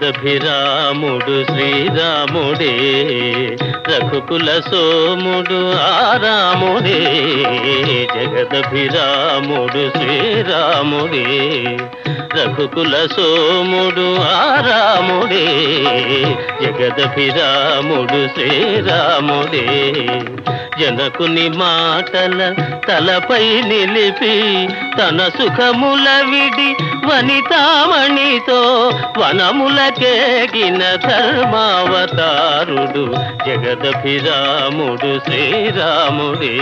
జగదభిరాముడు శ్రీరాముడే, రఘుకుల సోముడు ఆరాముడే. జగదభిరాముడు శ్రీరాముడే, రఘుకుల సోముడు ఆరాముడే. జగదభిరాముడు శ్రీరాముడే. జనకుని మాటల తలపై నిలిపి తన సుఖముల విడి వనితామణితో వనములకేగిన ధర్మావతారుడు జగదభిరాముడు శ్రీరాముడే.